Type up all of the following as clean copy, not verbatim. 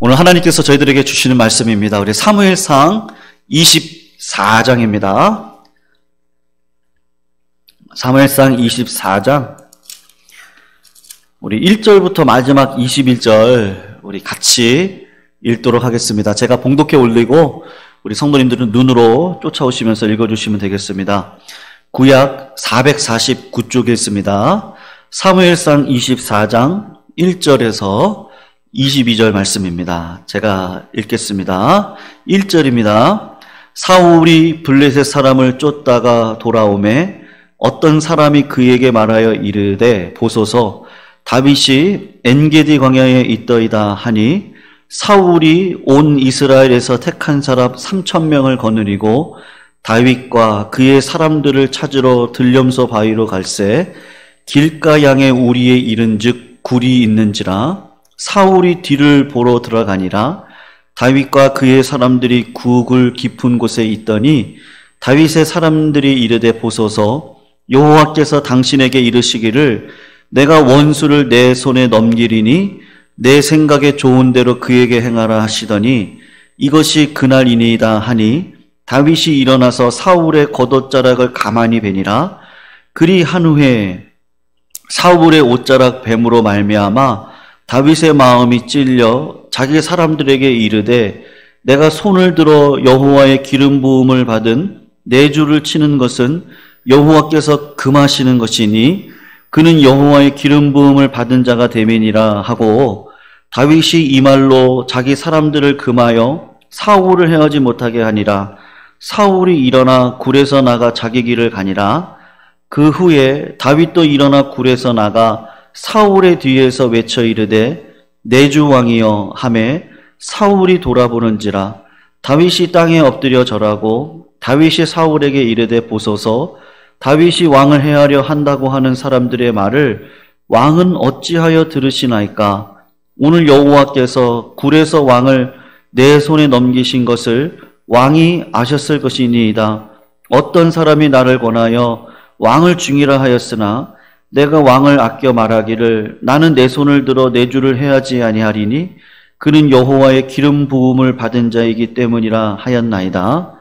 오늘 하나님께서 저희들에게 주시는 말씀입니다. 우리 사무엘상 24장입니다. 사무엘상 24장 우리 1절부터 마지막 21절 우리 같이 읽도록 하겠습니다. 제가 봉독해 올리고 우리 성도님들은 눈으로 쫓아오시면서 읽어주시면 되겠습니다. 구약 449쪽 읽습니다. 사무엘상 24장 1절에서 22절 말씀입니다. 제가 읽겠습니다. 1절입니다. 사울이 블레셋 사람을 쫓다가 돌아오매 어떤 사람이 그에게 말하여 이르되 보소서 다윗이 엔게디 광야에 있더이다 하니 사울이 온 이스라엘에서 택한 사람 3,000명을 거느리고 다윗과 그의 사람들을 찾으러 들렴소 바위로 갈새 길가 양의 우리에 이른즉 굴이 있는지라 사울이 뒤를 보러 들어가니라. 다윗과 그의 사람들이 굴 깊은 곳에 있더니 다윗의 사람들이 이르되 보소서 여호와께서 당신에게 이르시기를 내가 원수를 내 손에 넘기리니 내 생각에 좋은 대로 그에게 행하라 하시더니 이것이 그날이니이다 하니 다윗이 일어나서 사울의 겉옷자락을 가만히 베니라. 그리 한 후에 사울의 옷자락 뱀으로 말미암아 다윗의 마음이 찔려 자기 사람들에게 이르되 내가 손을 들어 여호와의 기름 부음을 받은 내 주를 치는 것은 여호와께서 금하시는 것이니 그는 여호와의 기름 부음을 받은 자가 되매니라 하고 다윗이 이 말로 자기 사람들을 금하여 사울을 해하지 못하게 하니라. 사울이 일어나 굴에서 나가 자기 길을 가니라. 그 후에 다윗도 일어나 굴에서 나가 사울의 뒤에서 외쳐 이르되 내 주 왕이여 하매 사울이 돌아보는지라. 다윗이 땅에 엎드려 절하고 다윗이 사울에게 이르되 보소서 다윗이 왕을 해하려 한다고 하는 사람들의 말을 왕은 어찌하여 들으시나이까. 오늘 여호와께서 굴에서 왕을 내 손에 넘기신 것을 왕이 아셨을 것이니이다. 어떤 사람이 나를 권하여 왕을 중이라 하였으나 내가 왕을 아껴 말하기를 나는 내 손을 들어 내 주를 해하지 아니하리니 그는 여호와의 기름 부음을 받은 자이기 때문이라 하였나이다.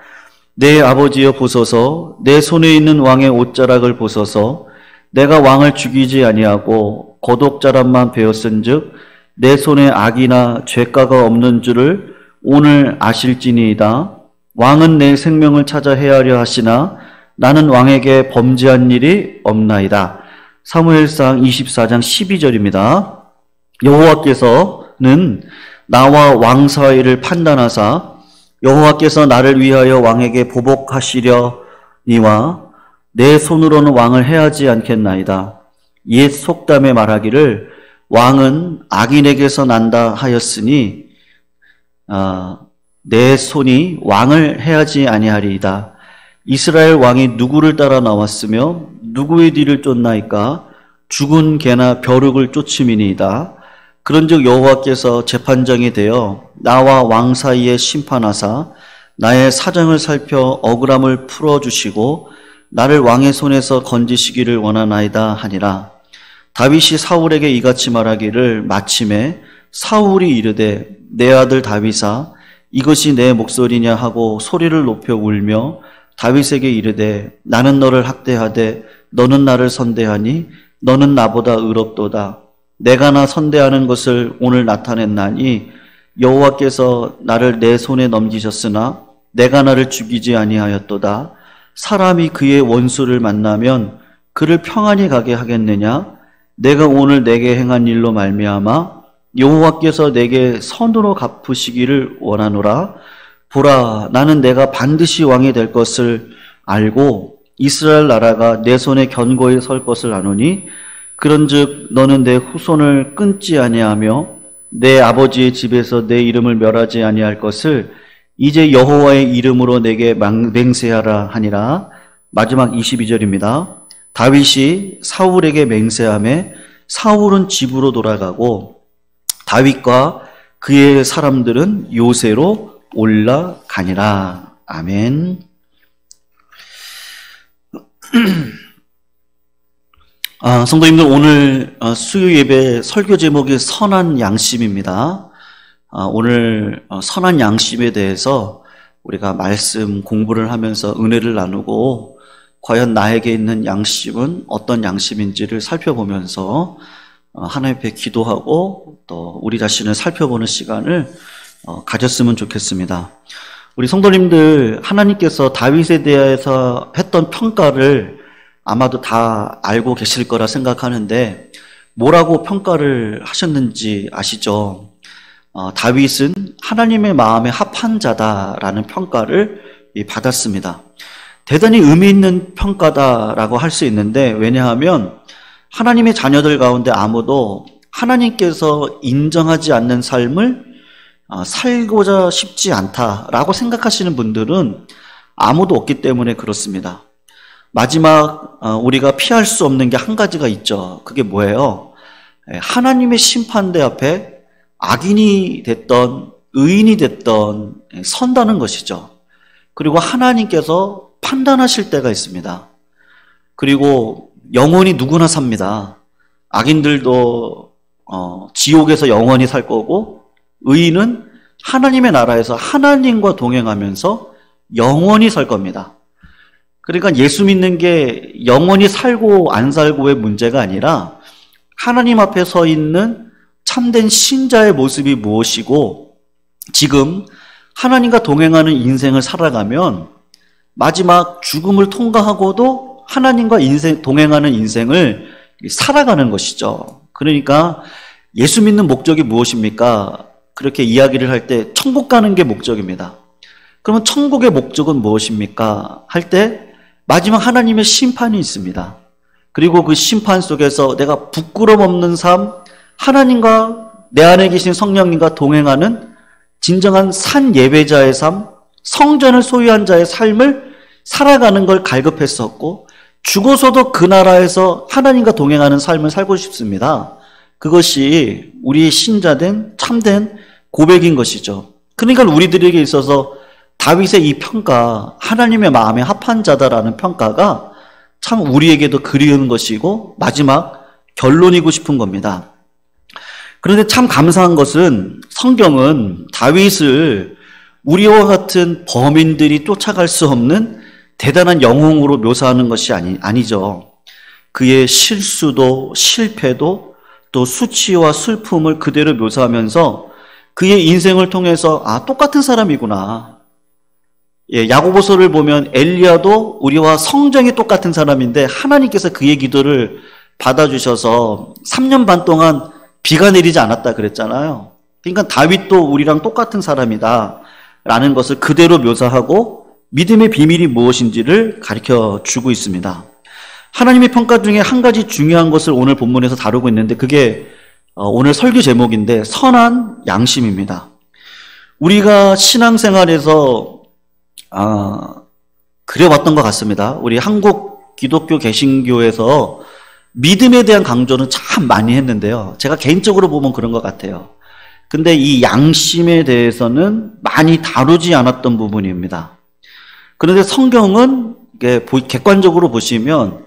내 아버지여 보소서 내 손에 있는 왕의 옷자락을 보소서 내가 왕을 죽이지 아니하고 겉옷자락만 베었은즉 내 손에 악이나 죄가가 없는 줄을 오늘 아실지니이다. 왕은 내 생명을 찾아 해하려 하시나 나는 왕에게 범죄한 일이 없나이다. 사무엘상 24장 12절입니다. 여호와께서는 나와 왕 사이를 판단하사 여호와께서 나를 위하여 왕에게 보복하시려니와 내 손으로는 왕을 해하지 않겠나이다. 옛 속담에 말하기를 왕은 악인에게서 난다 하였으니 내 손이 왕을 해하지 아니하리이다. 이스라엘 왕이 누구를 따라 나왔으며 누구의 뒤를 쫓나이까. 죽은 개나 벼룩을 쫓음이니이다. 그런즉 여호와께서 재판장이 되어 나와 왕 사이에 심판하사 나의 사정을 살펴 억울함을 풀어주시고 나를 왕의 손에서 건지시기를 원하나이다 하니라. 다윗이 사울에게 이같이 말하기를 마침에 사울이 이르되 내 아들 다윗아 이것이 내 목소리냐 하고 소리를 높여 울며 다윗에게 이르되 나는 너를 학대하되 너는 나를 선대하니 너는 나보다 의롭도다. 내가 나 선대하는 것을 오늘 나타냈나니 여호와께서 나를 내 손에 넘기셨으나 내가 나를 죽이지 아니하였도다. 사람이 그의 원수를 만나면 그를 평안히 가게 하겠느냐? 내가 오늘 내게 행한 일로 말미암아 여호와께서 내게 선으로 갚으시기를 원하노라. 보라, 나는 내가 반드시 왕이 될 것을 알고 이스라엘 나라가 내 손에 견고히 설 것을 아노니 그런즉 너는 내 후손을 끊지 아니하며 내 아버지의 집에서 내 이름을 멸하지 아니할 것을 이제 여호와의 이름으로 내게 맹세하라 하니라. 마지막 22절입니다. 다윗이 사울에게 맹세하매 사울은 집으로 돌아가고 다윗과 그의 사람들은 요새로 올라가니라. 아멘. 성도님들, 오늘 수요 예배 설교 제목이 선한 양심입니다. 오늘 선한 양심에 대해서 우리가 말씀 공부를 하면서 은혜를 나누고 과연 나에게 있는 양심은 어떤 양심인지를 살펴보면서 하나님 앞에 기도하고 또 우리 자신을 살펴보는 시간을 가졌으면 좋겠습니다. 우리 성도님들, 하나님께서 다윗에 대해서 했던 평가를 아마도 다 알고 계실 거라 생각하는데 뭐라고 평가를 하셨는지 아시죠? 다윗은 하나님의 마음에 합한 자다라는 평가를 받았습니다. 대단히 의미 있는 평가다라고 할 수 있는데, 왜냐하면 하나님의 자녀들 가운데 아무도 하나님께서 인정하지 않는 삶을 살고자 싶지 않다라고 생각하시는 분들은 아무도 없기 때문에 그렇습니다. 마지막 우리가 피할 수 없는 게 한 가지가 있죠. 그게 뭐예요? 하나님의 심판대 앞에 악인이 됐던 의인이 됐던 선다는 것이죠. 그리고 하나님께서 판단하실 때가 있습니다. 그리고 영원히 누구나 삽니다. 악인들도 지옥에서 영원히 살 거고, 의인은 하나님의 나라에서 하나님과 동행하면서 영원히 살 겁니다. 그러니까 예수 믿는 게 영원히 살고 안 살고의 문제가 아니라 하나님 앞에 서 있는 참된 신자의 모습이 무엇이고, 지금 하나님과 동행하는 인생을 살아가면 마지막 죽음을 통과하고도 하나님과 동행하는 인생을 살아가는 것이죠. 그러니까 예수 믿는 목적이 무엇입니까? 그렇게 이야기를 할 때 천국 가는 게 목적입니다. 그러면 천국의 목적은 무엇입니까? 할 때 마지막 하나님의 심판이 있습니다. 그리고 그 심판 속에서 내가 부끄럼 없는 삶, 하나님과 내 안에 계신 성령님과 동행하는 진정한 산 예배자의 삶, 성전을 소유한 자의 삶을 살아가는 걸 갈급했었고, 죽어서도 그 나라에서 하나님과 동행하는 삶을 살고 싶습니다. 그것이 우리의 신자된 참된 고백인 것이죠. 그러니까 우리들에게 있어서 다윗의 이 평가, 하나님의 마음에 합한 자다라는 평가가 참 우리에게도 그리운 것이고 마지막 결론이고 싶은 겁니다. 그런데 참 감사한 것은 성경은 다윗을 우리와 같은 범인들이 쫓아갈 수 없는 대단한 영웅으로 묘사하는 것이 아니죠. 그의 실수도 실패도 또 수치와 슬픔을 그대로 묘사하면서 그의 인생을 통해서 똑같은 사람이구나. 야고보서를 보면 엘리야도 우리와 성정이 똑같은 사람인데 하나님께서 그의 기도를 받아주셔서 3년 반 동안 비가 내리지 않았다 그랬잖아요. 그러니까 다윗도 우리랑 똑같은 사람이다 라는 것을 그대로 묘사하고 믿음의 비밀이 무엇인지를 가르쳐 주고 있습니다. 하나님의 평가 중에 한 가지 중요한 것을 오늘 본문에서 다루고 있는데 그게 오늘 설교 제목인데 선한 양심입니다. 우리가 신앙생활에서 그려왔던 것 같습니다. 우리 한국 기독교 개신교에서 믿음에 대한 강조는 참 많이 했는데요. 제가 개인적으로 보면 그런 것 같아요. 근데 이 양심에 대해서는 많이 다루지 않았던 부분입니다. 그런데 성경은 객관적으로 보시면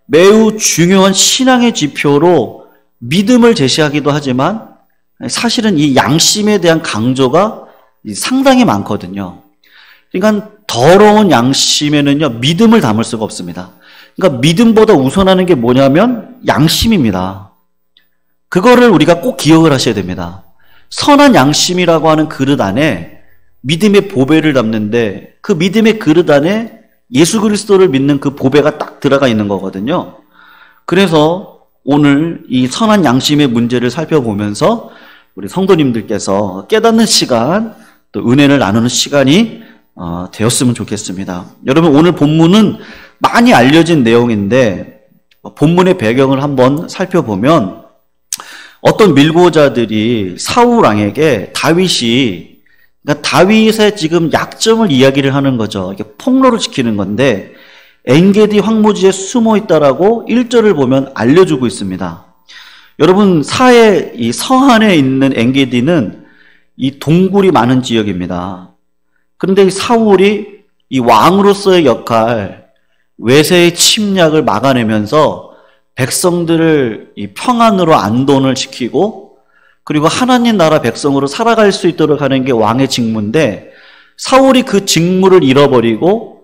매우 중요한 신앙의 지표로 믿음을 제시하기도 하지만 사실은 이 양심에 대한 강조가 상당히 많거든요. 그러니까 더러운 양심에는요, 믿음을 담을 수가 없습니다. 그러니까 믿음보다 우선하는 게 뭐냐면 양심입니다. 그거를 우리가 꼭 기억을 하셔야 됩니다. 선한 양심이라고 하는 그릇 안에 믿음의 보배를 담는데 그 믿음의 그릇 안에 예수 그리스도를 믿는 그 보배가 딱 들어가 있는 거거든요. 그래서 오늘 이 선한 양심의 문제를 살펴보면서 우리 성도님들께서 깨닫는 시간, 또 은혜를 나누는 시간이 되었으면 좋겠습니다. 여러분, 오늘 본문은 많이 알려진 내용인데 본문의 배경을 한번 살펴보면 어떤 밀고자들이 사울 왕에게 그러니까 다윗의 지금 약점을 이야기를 하는 거죠. 이게 폭로를 시키는 건데 엔게디 황무지에 숨어 있다라고 1절을 보면 알려주고 있습니다. 여러분, 이 서한에 있는 엔게디는 이 동굴이 많은 지역입니다. 그런데 이 사울이 이 왕으로서의 역할, 외세의 침략을 막아내면서 백성들을 이 평안으로 안돈을 시키고 그리고 하나님 나라 백성으로 살아갈 수 있도록 하는 게 왕의 직무인데 사울이 그 직무를 잃어버리고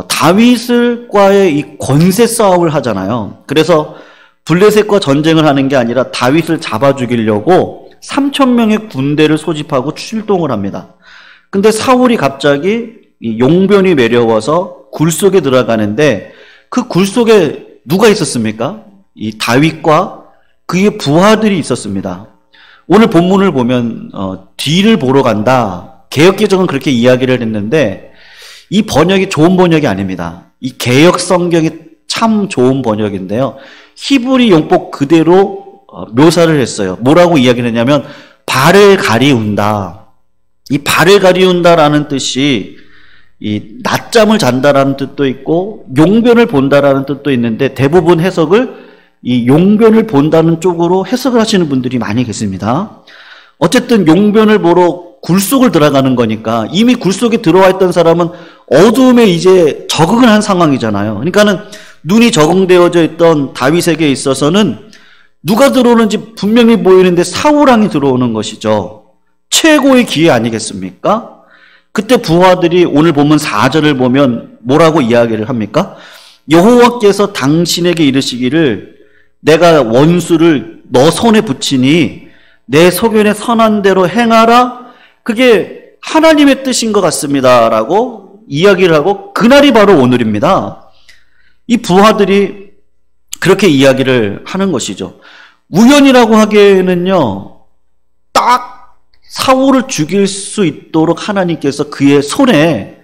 다윗과의 이 권세 싸움을 하잖아요. 그래서 블레셋과 전쟁을 하는 게 아니라 다윗을 잡아 죽이려고 3,000명의 군대를 소집하고 출동을 합니다. 근데 사울이 갑자기 이 용변이 매려워서 굴 속에 들어가는데 그 굴 속에 누가 있었습니까? 이 다윗과 그의 부하들이 있었습니다. 오늘 본문을 보면 뒤를 보러 간다. 개역개정은 그렇게 이야기를 했는데 이 번역이 좋은 번역이 아닙니다. 이 개역 성경이 참 좋은 번역인데요. 히브리 용법 그대로 묘사를 했어요. 뭐라고 이야기를 했냐면 발을 가리운다. 이 발을 가리운다라는 뜻이 이 낮잠을 잔다라는 뜻도 있고 용변을 본다라는 뜻도 있는데 대부분 해석을 이 용변을 본다는 쪽으로 해석을 하시는 분들이 많이 계십니다. 어쨌든 용변을 보러 굴 속을 들어가는 거니까 이미 굴 속에 들어와 있던 사람은 어두움에 이제 적응을 한 상황이잖아요. 그러니까는 눈이 적응되어져 있던 다윗에게 있어서는 누가 들어오는지 분명히 보이는데 사울왕이 들어오는 것이죠. 최고의 기회 아니겠습니까? 그때 부하들이 오늘 본문 4절을 보면 뭐라고 이야기를 합니까? 여호와께서 당신에게 이르시기를 내가 원수를 너 손에 붙이니 내 소견에 선한 대로 행하라. 그게 하나님의 뜻인 것 같습니다. 라고 이야기를 하고 그날이 바로 오늘입니다. 이 부하들이 그렇게 이야기를 하는 것이죠. 우연이라고 하기에는요, 딱 사울을 죽일 수 있도록 하나님께서 그의 손에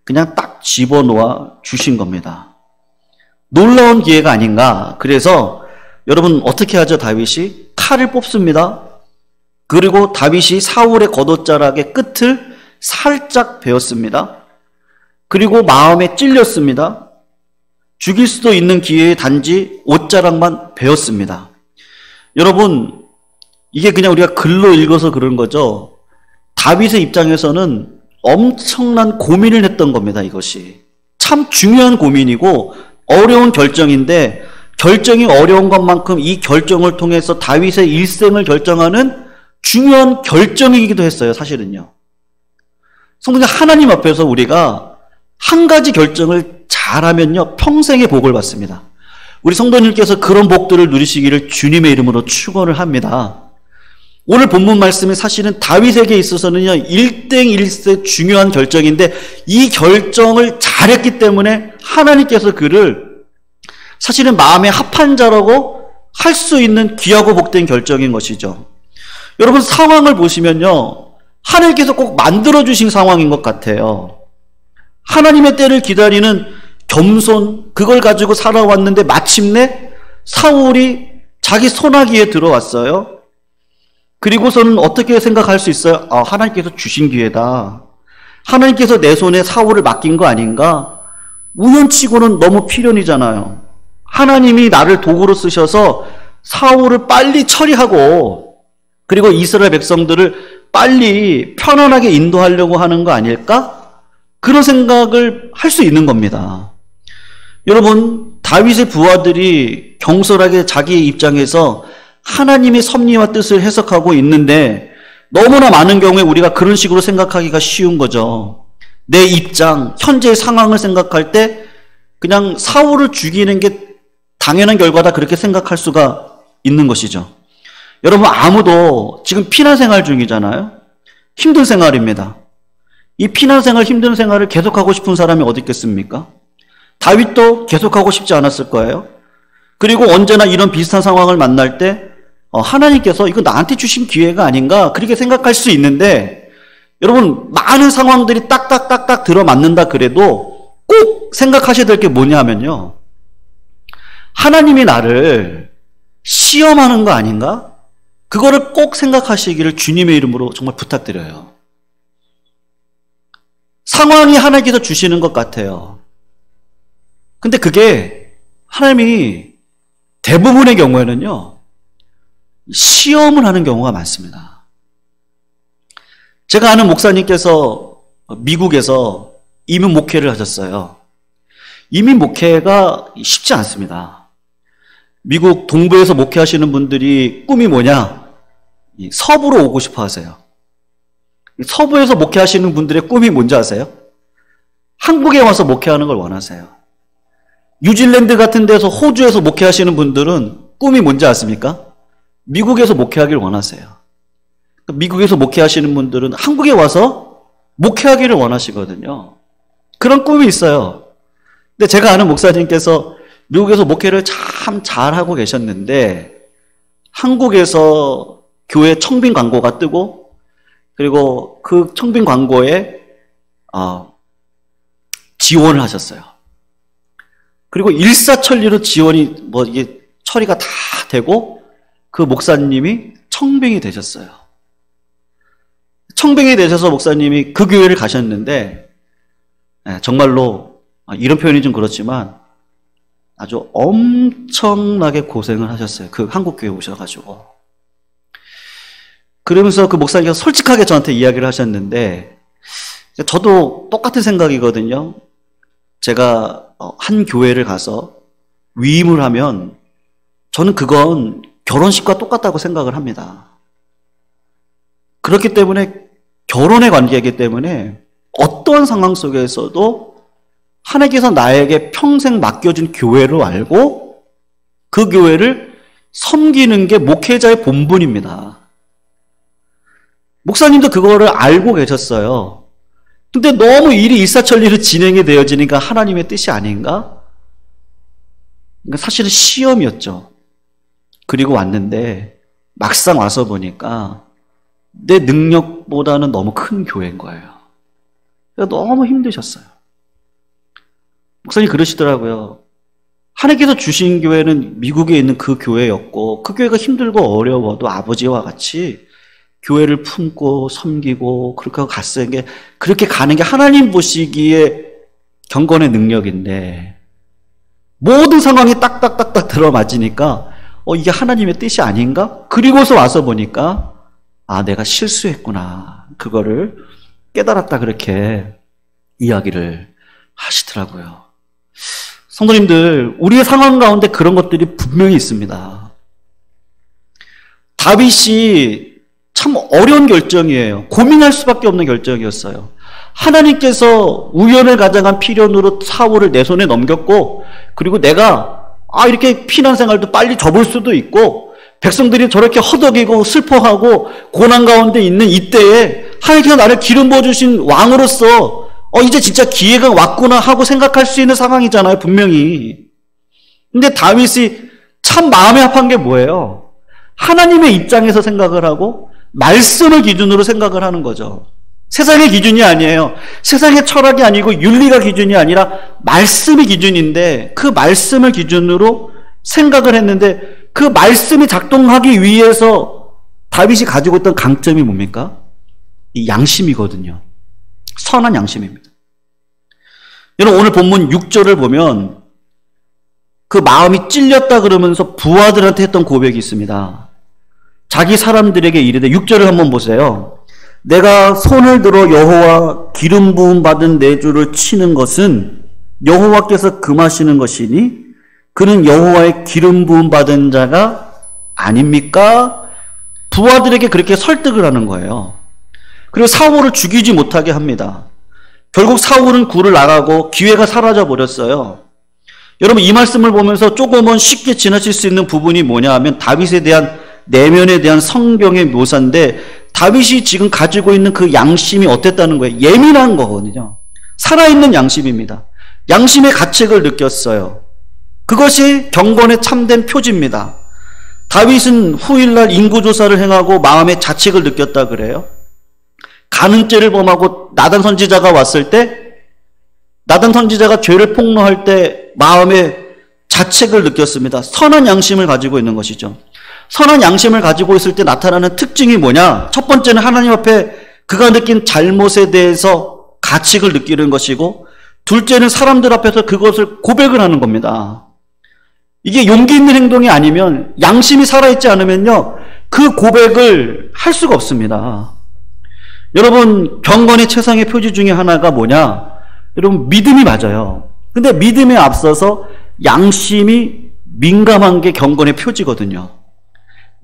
그냥 딱 집어넣어 주신 겁니다. 놀라운 기회가 아닌가. 그래서 여러분 어떻게 하죠? 다윗이 칼을 뽑습니다. 그리고 다윗이 사울의 겉옷자락의 끝을 살짝 베었습니다. 그리고 마음에 찔렸습니다. 죽일 수도 있는 기회에 단지 옷자락만 베었습니다. 여러분, 이게 그냥 우리가 글로 읽어서 그런 거죠. 다윗의 입장에서는 엄청난 고민을 했던 겁니다. 이것이 참 중요한 고민이고 어려운 결정인데 결정이 어려운 것만큼 이 결정을 통해서 다윗의 일생을 결정하는 중요한 결정이기도 했어요. 사실은요. 성도님, 하나님 앞에서 우리가 한 가지 결정을 잘하면요 평생의 복을 받습니다. 우리 성도님께서 그런 복들을 누리시기를 주님의 이름으로 축원을 합니다. 오늘 본문 말씀이 사실은 다윗에게 있어서는요 일생일세 중요한 결정인데 이 결정을 잘했기 때문에 하나님께서 그를 사실은 마음에 합한 자라고 할 수 있는 귀하고 복된 결정인 것이죠. 여러분, 상황을 보시면요 하나님께서 꼭 만들어주신 상황인 것 같아요. 하나님의 때를 기다리는 겸손, 그걸 가지고 살아왔는데 마침내 사울이 자기 손아귀에 들어왔어요. 그리고서는 어떻게 생각할 수 있어요? 하나님께서 주신 기회다. 하나님께서 내 손에 사울을 맡긴 거 아닌가? 우연치고는 너무 필연이잖아요. 하나님이 나를 도구로 쓰셔서 사울을 빨리 처리하고 그리고 이스라엘 백성들을 빨리 편안하게 인도하려고 하는 거 아닐까? 그런 생각을 할 수 있는 겁니다. 여러분, 다윗의 부하들이 경솔하게 자기의 입장에서 하나님의 섭리와 뜻을 해석하고 있는데 너무나 많은 경우에 우리가 그런 식으로 생각하기가 쉬운 거죠. 내 입장, 현재의 상황을 생각할 때 그냥 사울을 죽이는 게 당연한 결과다 그렇게 생각할 수가 있는 것이죠. 여러분, 아무도 지금 피난 생활 중이잖아요. 힘든 생활입니다. 이 피난 생활, 힘든 생활을 계속하고 싶은 사람이 어디 있겠습니까? 다윗도 계속하고 싶지 않았을 거예요. 그리고 언제나 이런 비슷한 상황을 만날 때 하나님께서 이거 나한테 주신 기회가 아닌가 그렇게 생각할 수 있는데 여러분, 많은 상황들이 딱딱딱딱 들어맞는다 그래도 꼭 생각하셔야 될 게 뭐냐 하면요, 하나님이 나를 시험하는 거 아닌가? 그거를 꼭 생각하시기를 주님의 이름으로 정말 부탁드려요. 상황이 하나님께서 주시는 것 같아요. 근데 그게 하나님이 대부분의 경우에는요 시험을 하는 경우가 많습니다. 제가 아는 목사님께서 미국에서 이민 목회를 하셨어요. 이민 목회가 쉽지 않습니다. 미국 동부에서 목회하시는 분들이 꿈이 뭐냐? 서부로 오고 싶어 하세요. 서부에서 목회하시는 분들의 꿈이 뭔지 아세요? 한국에 와서 목회하는 걸 원하세요. 뉴질랜드 같은 데서 호주에서 목회하시는 분들은 꿈이 뭔지 아십니까? 미국에서 목회하기를 원하세요. 미국에서 목회하시는 분들은 한국에 와서 목회하기를 원하시거든요. 그런 꿈이 있어요. 근데 제가 아는 목사님께서 미국에서 목회를 참 잘하고 계셨는데 한국에서 교회 청빙 광고가 뜨고 그리고 그 청빙 광고에 지원을 하셨어요. 그리고 일사천리로 지원이 이게 처리가 다 되고 그 목사님이 청빙이 되셨어요. 청빙이 되셔서 목사님이 그 교회를 가셨는데 정말로 이런 표현이 좀 그렇지만 아주 엄청나게 고생을 하셨어요. 그 한국 교회 오셔가지고. 그러면서 그 목사님께서 솔직하게 저한테 이야기를 하셨는데 저도 똑같은 생각이거든요. 제가 한 교회를 가서 위임을 하면 저는 그건 결혼식과 똑같다고 생각을 합니다. 그렇기 때문에 결혼의 관계이기 때문에 어떠한 상황 속에서도 하나님께서 나에게 평생 맡겨준 교회로 알고 그 교회를 섬기는 게 목회자의 본분입니다. 목사님도 그거를 알고 계셨어요. 근데 너무 일이 일사천리로 진행이 되어지니까 하나님의 뜻이 아닌가? 그러니까 사실은 시험이었죠. 그리고 왔는데 막상 와서 보니까 내 능력보다는 너무 큰 교회인 거예요. 그러니까 너무 힘드셨어요. 목사님 그러시더라고요. 하나님께서 주신 교회는 미국에 있는 그 교회였고 그 교회가 힘들고 어려워도 아버지와 같이 교회를 품고 섬기고 그렇게 하고 갔어요. 그렇게 가는 게 하나님 보시기에 경건의 능력인데 모든 상황이 딱딱딱딱 들어맞으니까 이게 하나님의 뜻이 아닌가? 그리고서 와서 보니까 내가 실수했구나. 그거를 깨달았다 그렇게 이야기를 하시더라고요. 성도님들, 우리의 상황 가운데 그런 것들이 분명히 있습니다. 다윗이 참 어려운 결정이에요. 고민할 수밖에 없는 결정이었어요. 하나님께서 우연을 가장한 필연으로 사울을 내 손에 넘겼고 그리고 내가 이렇게 피난 생활도 빨리 접을 수도 있고 백성들이 저렇게 허덕이고 슬퍼하고 고난 가운데 있는 이때에 하나님께서 나를 기름 부어주신 왕으로서 이제 진짜 기회가 왔구나 하고 생각할 수 있는 상황이잖아요, 분명히. 근데 다윗이 참 마음에 합한 게 뭐예요? 하나님의 입장에서 생각을 하고 말씀을 기준으로 생각을 하는 거죠. 세상의 기준이 아니에요. 세상의 철학이 아니고 윤리가 기준이 아니라 말씀이 기준인데 그 말씀을 기준으로 생각을 했는데 그 말씀이 작동하기 위해서 다윗이 가지고 있던 강점이 뭡니까? 이 양심이거든요. 선한 양심입니다. 여러분 오늘 본문 6절을 보면 그 마음이 찔렸다 그러면서 부하들한테 했던 고백이 있습니다. 자기 사람들에게 이르되 6절을 한번 보세요. 내가 손을 들어 여호와 기름 부음 받은 내 주를 치는 것은 여호와께서 금하시는 것이니 그는 여호와의 기름 부음 받은 자가 아닙니까? 부하들에게 그렇게 설득을 하는 거예요. 그리고 사울을 죽이지 못하게 합니다. 결국 사울은 굴을 나가고 기회가 사라져 버렸어요. 여러분 이 말씀을 보면서 조금은 쉽게 지나칠 수 있는 부분이 뭐냐 하면 다윗에 대한 내면에 대한 성경의 묘사인데 다윗이 지금 가지고 있는 그 양심이 어땠다는 거예요? 예민한 거거든요. 살아있는 양심입니다. 양심의 가책을 느꼈어요. 그것이 경건의 참된 표지입니다. 다윗은 후일날 인구조사를 행하고 마음의 자책을 느꼈다 그래요. 간음죄를 범하고 나단 선지자가 왔을 때 나단 선지자가 죄를 폭로할 때 마음의 자책을 느꼈습니다. 선한 양심을 가지고 있는 것이죠. 선한 양심을 가지고 있을 때 나타나는 특징이 뭐냐? 첫 번째는 하나님 앞에 그가 느낀 잘못에 대해서 가책을 느끼는 것이고 둘째는 사람들 앞에서 그것을 고백을 하는 겁니다. 이게 용기 있는 행동이 아니면 양심이 살아있지 않으면요 그 고백을 할 수가 없습니다. 여러분 경건의 최상의 표지 중에 하나가 뭐냐? 여러분 믿음이 맞아요. 근데 믿음에 앞서서 양심이 민감한 게 경건의 표지거든요.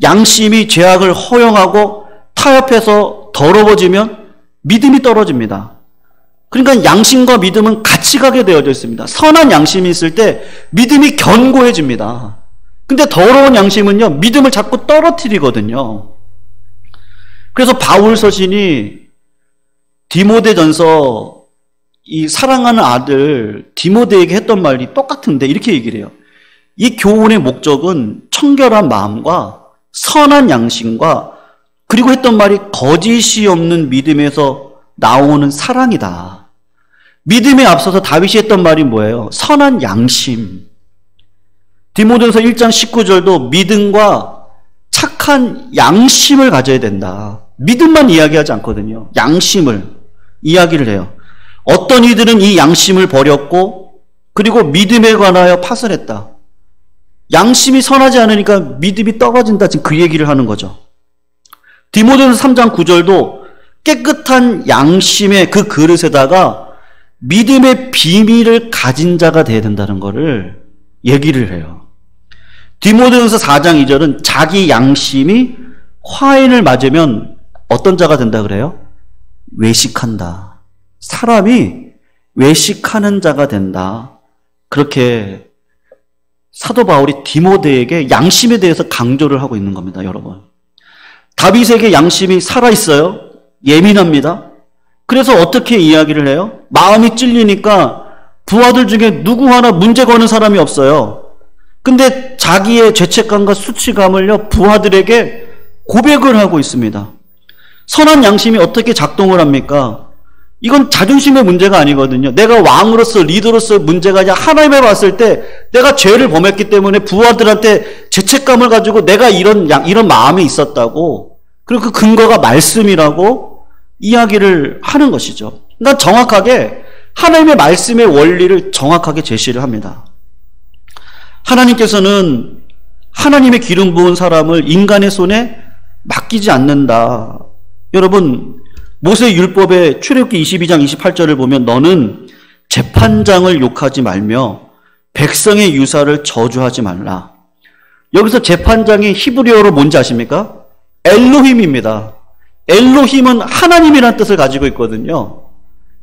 양심이 죄악을 허용하고 타협해서 더러워지면 믿음이 떨어집니다. 그러니까 양심과 믿음은 같이 가게 되어져 있습니다. 선한 양심이 있을 때 믿음이 견고해집니다. 근데 더러운 양심은요, 믿음을 자꾸 떨어뜨리거든요. 그래서 바울 서신이 디모데전서 이 사랑하는 아들 디모데에게 했던 말이 똑같은데 이렇게 얘기를 해요. 이 교훈의 목적은 청결한 마음과 선한 양심과 그리고 했던 말이 거짓이 없는 믿음에서 나오는 사랑이다. 믿음에 앞서서 다윗이 했던 말이 뭐예요? 선한 양심. 디모데전서 1장 19절도 믿음과 착한 양심을 가져야 된다. 믿음만 이야기하지 않거든요. 양심을 이야기를 해요. 어떤 이들은 이 양심을 버렸고 그리고 믿음에 관하여 파설했다. 양심이 선하지 않으니까 믿음이 떨어진다. 지금 그 얘기를 하는 거죠. 디모데전서 3장 9절도 깨끗한 양심의 그 그릇에다가 믿음의 비밀을 가진 자가 되어야 된다는 것을 얘기를 해요. 디모데전서 4장 2절은 자기 양심이 화인을 맞으면 어떤 자가 된다 그래요? 외식한다. 사람이 외식하는 자가 된다. 그렇게 사도 바울이 디모데에게 양심에 대해서 강조를 하고 있는 겁니다, 여러분. 다윗에게 양심이 살아있어요. 예민합니다. 그래서 어떻게 이야기를 해요? 마음이 찔리니까 부하들 중에 누구 하나 문제 거는 사람이 없어요. 근데 자기의 죄책감과 수치감을요, 부하들에게 고백을 하고 있습니다. 선한 양심이 어떻게 작동을 합니까? 이건 자존심의 문제가 아니거든요. 내가 왕으로서 리더로서 문제가 아니라 하나님에 봤을 때 내가 죄를 범했기 때문에 부하들한테 죄책감을 가지고 내가 이런 마음이 있었다고, 그리고 그 근거가 말씀이라고 이야기를 하는 것이죠. 그러니까 정확하게 하나님의 말씀의 원리를 정확하게 제시를 합니다. 하나님께서는 하나님의 기름 부은 사람을 인간의 손에 맡기지 않는다. 여러분, 모세 율법의 출애굽기 22장 28절을 보면 너는 재판장을 욕하지 말며 백성의 유사를 저주하지 말라. 여기서 재판장이 히브리어로 뭔지 아십니까? 엘로힘입니다. 엘로힘은 하나님이라는 뜻을 가지고 있거든요.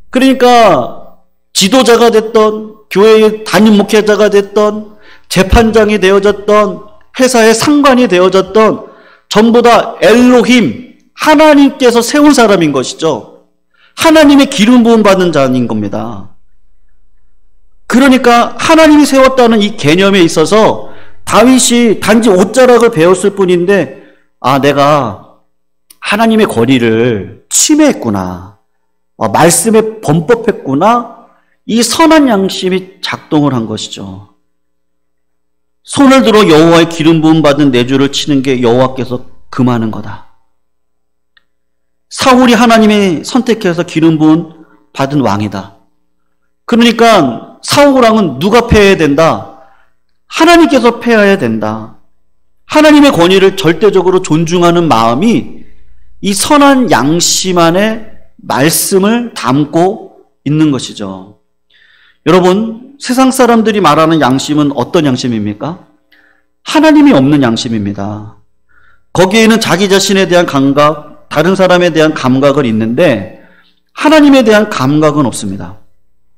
그러니까 지도자가 됐던, 교회의 담임 목회자가 됐던, 재판장이 되어졌던, 회사의 상관이 되어졌던, 전부 다 엘로힘, 하나님께서 세운 사람인 것이죠. 하나님의 기름 부음 받은 자인 겁니다. 그러니까 하나님이 세웠다는 이 개념에 있어서 다윗이 단지 옷자락을 배웠을 뿐인데, 내가 하나님의 권위를 침해했구나, 말씀에 범법했구나, 이 선한 양심이 작동을 한 것이죠. 손을 들어 여호와의 기름 부음 받은 내주를 치는 게 여호와께서 금하는 거다. 사울이 하나님이 선택해서 기름 부음 받은 왕이다. 그러니까 사울 왕은 누가 패해야 된다? 하나님께서 패해야 된다. 하나님의 권위를 절대적으로 존중하는 마음이 이 선한 양심 안에 말씀을 담고 있는 것이죠. 여러분, 세상 사람들이 말하는 양심은 어떤 양심입니까? 하나님이 없는 양심입니다. 거기에는 자기 자신에 대한 감각, 다른 사람에 대한 감각은 있는데 하나님에 대한 감각은 없습니다.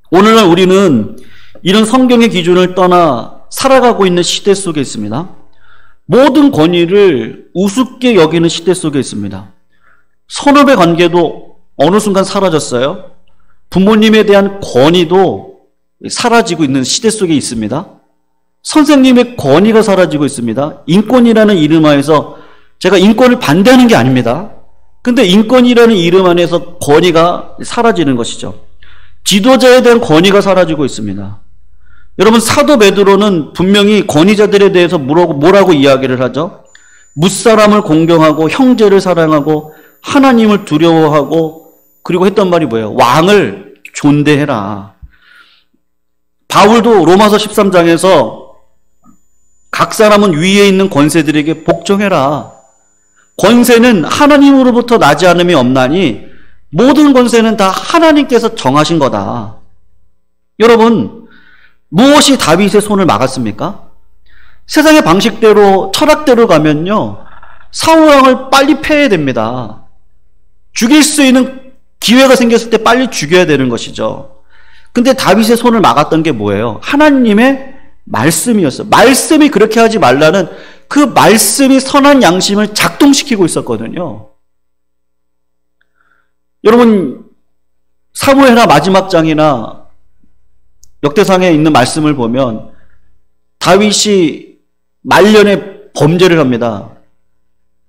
오늘날 우리는 이런 성경의 기준을 떠나 살아가고 있는 시대 속에 있습니다. 모든 권위를 우습게 여기는 시대 속에 있습니다. 선후배 관계도 어느 순간 사라졌어요. 부모님에 대한 권위도 사라지고 있는 시대 속에 있습니다. 선생님의 권위가 사라지고 있습니다. 인권이라는 이름 하에서, 제가 인권을 반대하는 게 아닙니다. 근데 인권이라는 이름 안에서 권위가 사라지는 것이죠. 지도자에 대한 권위가 사라지고 있습니다. 여러분, 사도 베드로는 분명히 권위자들에 대해서 뭐라고 이야기를 하죠? 무사람을 공경하고 형제를 사랑하고 하나님을 두려워하고, 그리고 했던 말이 뭐예요? 왕을 존대해라. 바울도 로마서 13장에서 각 사람은 위에 있는 권세들에게 복종해라. 권세는 하나님으로부터 나지 않음이 없나니 모든 권세는 다 하나님께서 정하신 거다. 여러분, 무엇이 다윗의 손을 막았습니까? 세상의 방식대로, 철학대로 가면요, 사울 왕을 빨리 패해야 됩니다. 죽일 수 있는 기회가 생겼을 때 빨리 죽여야 되는 것이죠. 근데 다윗의 손을 막았던 게 뭐예요? 하나님의 말씀이었어요. 말씀이 그렇게 하지 말라는 그 말씀이 선한 양심을 작동시키고 있었거든요. 여러분, 사무엘하 마지막 장이나 역대상에 있는 말씀을 보면 다윗이 말년에 범죄를 합니다.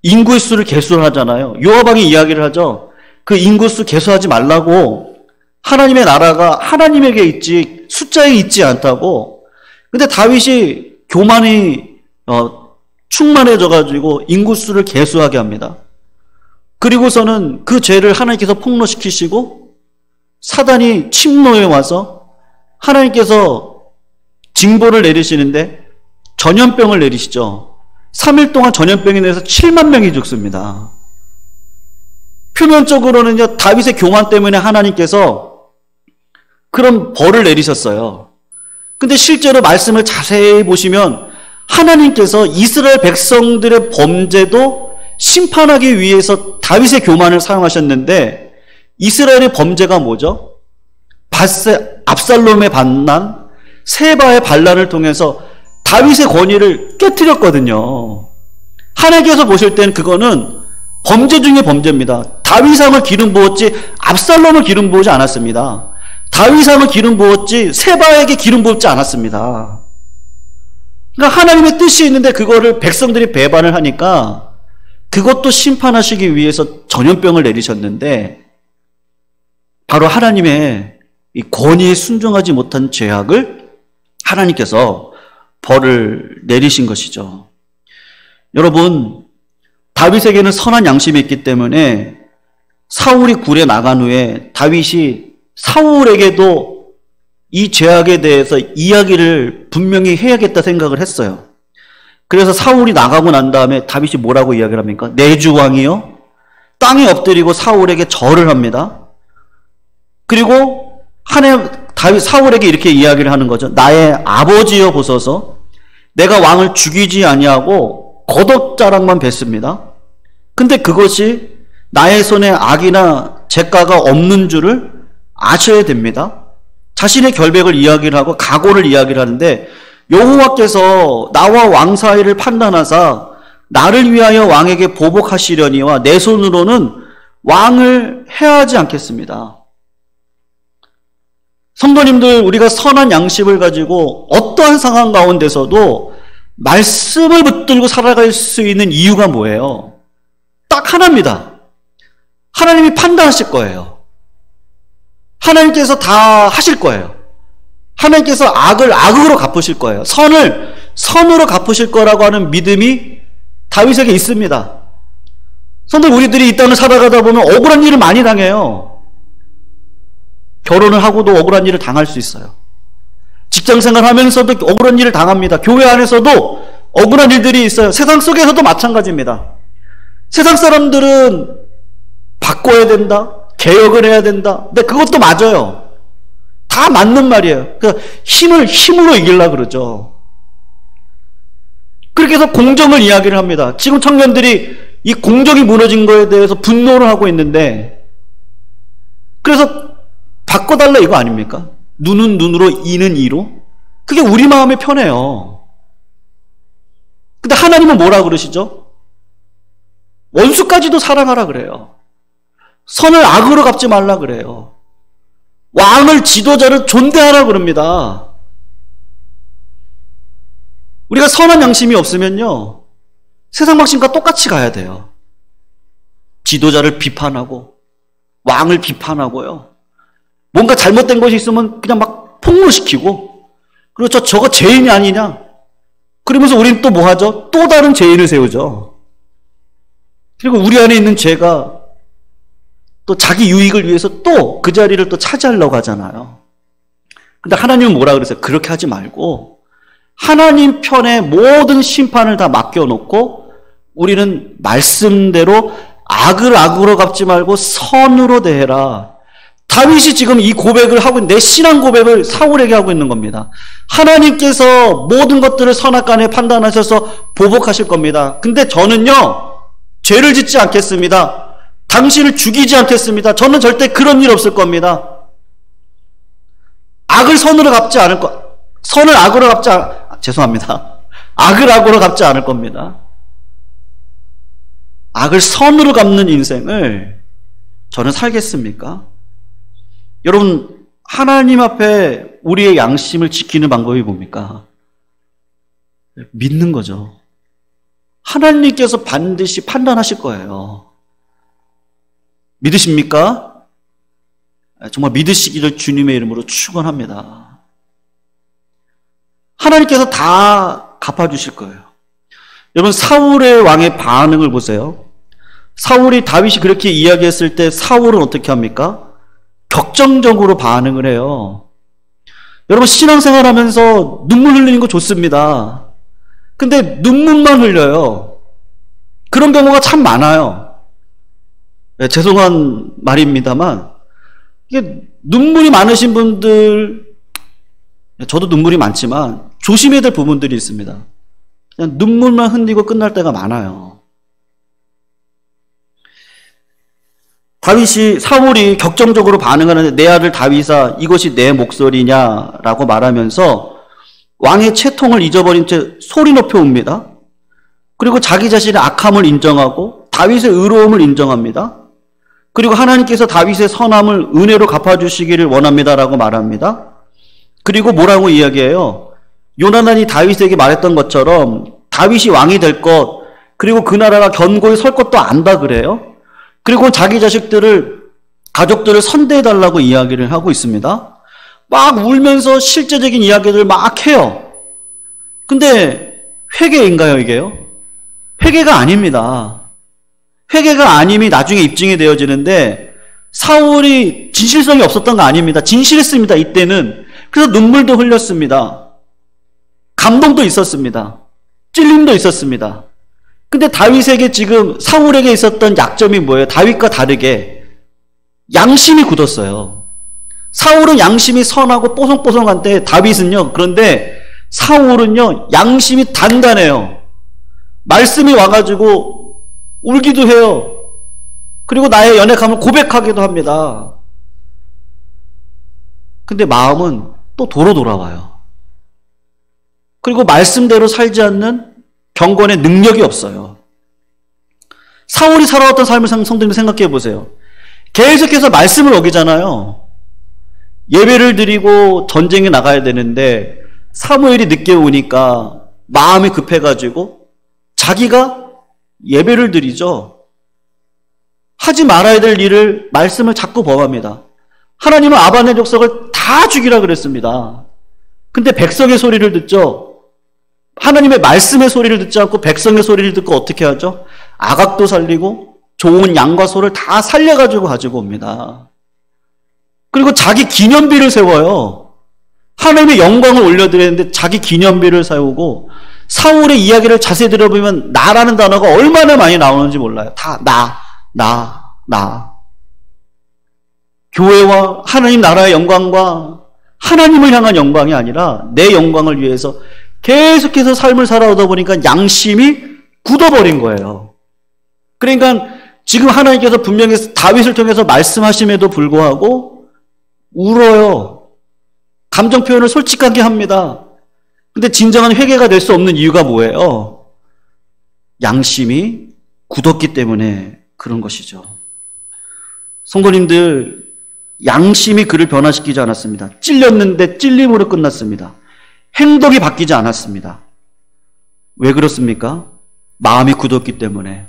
인구의 수를 계수를 하잖아요. 요압왕이 이야기를 하죠. 그 인구수 계수하지 말라고. 하나님의 나라가 하나님에게 있지 숫자에 있지 않다고. 근데 다윗이 교만이 충만해져가지고 인구수를 계수하게 합니다. 그리고서는 그 죄를 하나님께서 폭로시키시고 사단이 침노해 와서 하나님께서 징벌을 내리시는데 전염병을 내리시죠. 3일 동안 전염병이 내려서 7만 명이 죽습니다. 표면적으로는요, 다윗의 교만 때문에 하나님께서 그런 벌을 내리셨어요. 근데 실제로 말씀을 자세히 보시면 하나님께서 이스라엘 백성들의 범죄도 심판하기 위해서 다윗의 교만을 사용하셨는데 이스라엘의 범죄가 뭐죠? 압살롬의 반란, 세바의 반란을 통해서 다윗의 권위를 깨트렸거든요. 하나님께서 보실 때는 그거는 범죄 중에 범죄입니다. 다윗왕을 기름 부었지 압살롬을 기름 부으지 않았습니다. 다윗왕을 기름 부었지 세바에게 기름 부었지 않았습니다. 그러니까 하나님의 뜻이 있는데 그거를 백성들이 배반을 하니까 그것도 심판하시기 위해서 전염병을 내리셨는데 바로 하나님의 이 권위에 순종하지 못한 죄악을 하나님께서 벌을 내리신 것이죠. 여러분, 다윗에게는 선한 양심이 있기 때문에 사울이 굴에 나간 후에 다윗이 사울에게도 이 죄악에 대해서 이야기를 분명히 해야겠다 생각을 했어요. 그래서 사울이 나가고 난 다음에 다윗이 뭐라고 이야기를 합니까? 내 주 왕이요? 땅에 엎드리고 사울에게 절을 합니다. 그리고 다윗 사울에게 이렇게 이야기를 하는 거죠. 나의 아버지여 보소서. 내가 왕을 죽이지 아니하고 겉옷자락만 뱄습니다. 근데 그것이 나의 손에 악이나 죄가가 없는 줄을 아셔야 됩니다. 자신의 결백을 이야기를 하고 각오를 이야기를 하는데 여호와께서 나와 왕 사이를 판단하사 나를 위하여 왕에게 보복하시려니와 내 손으로는 왕을 해하지 않겠습니다. 성도님들, 우리가 선한 양심을 가지고 어떠한 상황 가운데서도 말씀을 붙들고 살아갈 수 있는 이유가 뭐예요? 딱 하나입니다. 하나님이 판단하실 거예요. 하나님께서 다 하실 거예요. 하나님께서 악을 악으로 갚으실 거예요. 선을 선으로 갚으실 거라고 하는 믿음이 다윗에게 있습니다. 성도 우리들이 이 땅을 살아가다 보면 억울한 일을 많이 당해요. 결혼을 하고도 억울한 일을 당할 수 있어요. 직장생활 하면서도 억울한 일을 당합니다. 교회 안에서도 억울한 일들이 있어요. 세상 속에서도 마찬가지입니다. 세상 사람들은 바꿔야 된다, 개혁을 해야 된다. 근데 그것도 맞아요. 다 맞는 말이에요. 그러니까 힘으로 이기려고 그러죠. 그렇게 해서 공정을 이야기를 합니다. 지금 청년들이 이 공정이 무너진 거에 대해서 분노를 하고 있는데, 그래서 바꿔달라 이거 아닙니까? 눈은 눈으로, 이는 이로. 그게 우리 마음에 편해요. 근데 하나님은 뭐라 그러시죠? 원수까지도 사랑하라 그래요. 선을 악으로 갚지 말라 그래요. 왕을, 지도자를 존대하라 그럽니다. 우리가 선한 양심이 없으면요, 세상 방식과 똑같이 가야 돼요. 지도자를 비판하고 왕을 비판하고요, 뭔가 잘못된 것이 있으면 그냥 막 폭로시키고, 그리고 저거 죄인이 아니냐, 그러면서 우리는 또 뭐 하죠? 또 다른 죄인을 세우죠. 그리고 우리 안에 있는 죄가 또 자기 유익을 위해서 또 그 자리를 또 차지하려고 하잖아요. 근데 하나님은 뭐라 그러세요? 그렇게 하지 말고 하나님 편에 모든 심판을 다 맡겨놓고 우리는 말씀대로 악을 악으로 갚지 말고 선으로 대해라. 다윗이 지금 이 고백을 하고, 내 신앙 고백을 사울에게 하고 있는 겁니다. 하나님께서 모든 것들을 선악간에 판단하셔서 보복하실 겁니다. 근데 저는요, 죄를 짓지 않겠습니다. 당신을 죽이지 않겠습니다. 저는 절대 그런 일 없을 겁니다. 악을 선으로 갚지 않을 선을 악으로 갚지 죄송합니다. 악을 악으로 갚지 않을 겁니다. 악을 선으로 갚는 인생을 저는 살겠습니까? 여러분, 하나님 앞에 우리의 양심을 지키는 방법이 뭡니까? 믿는 거죠. 하나님께서 반드시 판단하실 거예요. 믿으십니까? 정말 믿으시기를 주님의 이름으로 축원합니다. 하나님께서 다 갚아주실 거예요. 여러분, 사울의 왕의 반응을 보세요. 사울이 다윗이 그렇게 이야기했을 때 사울은 어떻게 합니까? 격정적으로 반응을 해요. 여러분, 신앙생활 하면서 눈물 흘리는 거 좋습니다. 근데 눈물만 흘려요. 그런 경우가 참 많아요. 네, 죄송한 말입니다만, 이게 눈물이 많으신 분들, 저도 눈물이 많지만 조심해야 될 부분들이 있습니다. 그냥 눈물만 흘리고 끝날 때가 많아요. 사울이 격정적으로 반응하는데 내 아들 다윗아 이것이 내 목소리냐라고 말하면서 왕의 채통을 잊어버린 채 소리 높여 옵니다. 그리고 자기 자신의 악함을 인정하고 다윗의 의로움을 인정합니다. 그리고 하나님께서 다윗의 선함을 은혜로 갚아주시기를 원합니다라고 말합니다. 그리고 뭐라고 이야기해요? 요나단이 다윗에게 말했던 것처럼 다윗이 왕이 될 것, 그리고 그 나라가 견고히 설 것도 안다 그래요. 그리고 자기 가족들을 선대해달라고 이야기를 하고 있습니다. 막 울면서 실제적인 이야기를 막 해요. 근데 회개인가요, 이게요? 회개가 아닙니다. 회개가 아님이 나중에 입증이 되어지는데 사울이 진실성이 없었던 거 아닙니다. 진실했습니다, 이때는. 그래서 눈물도 흘렸습니다. 감동도 있었습니다. 찔림도 있었습니다. 근데 다윗에게 지금 사울에게 있었던 약점이 뭐예요? 다윗과 다르게 양심이 굳었어요. 사울은 양심이 선하고 뽀송뽀송한데 다윗은요, 그런데 사울은요, 양심이 단단해요. 말씀이 와가지고 울기도 해요. 그리고 나의 연약함을 고백하기도 합니다. 근데 마음은 또 도로 돌아와요. 그리고 말씀대로 살지 않는 경건의 능력이 없어요. 사울이 살아왔던 삶을 성도님 생각해 보세요. 계속해서 말씀을 어기잖아요. 예배를 드리고 전쟁에 나가야 되는데 사무엘이 늦게 오니까 마음이 급해가지고 자기가 예배를 드리죠. 하지 말아야 될 일을 말씀을 자꾸 범합니다. 하나님은 아반의 족속을 다 죽이라 그랬습니다. 근데 백성의 소리를 듣죠. 하나님의 말씀의 소리를 듣지 않고 백성의 소리를 듣고 어떻게 하죠? 아각도 살리고 좋은 양과 소를 다 살려가지고 가지고 옵니다. 그리고 자기 기념비를 세워요. 하나님의 영광을 올려드리는데 자기 기념비를 세우고, 사울의 이야기를 자세히 들어보면 나라는 단어가 얼마나 많이 나오는지 몰라요. 다 나. 교회와 하나님 나라의 영광과 하나님을 향한 영광이 아니라 내 영광을 위해서 계속해서 삶을 살아오다 보니까 양심이 굳어버린 거예요. 그러니까 지금 하나님께서 분명히 다윗을 통해서 말씀하심에도 불구하고 울어요. 감정 표현을 솔직하게 합니다. 근데 진정한 회개가 될 수 없는 이유가 뭐예요? 양심이 굳었기 때문에 그런 것이죠. 성도님들, 양심이 그를 변화시키지 않았습니다. 찔렸는데 찔림으로 끝났습니다. 행동이 바뀌지 않았습니다. 왜 그렇습니까? 마음이 굳었기 때문에.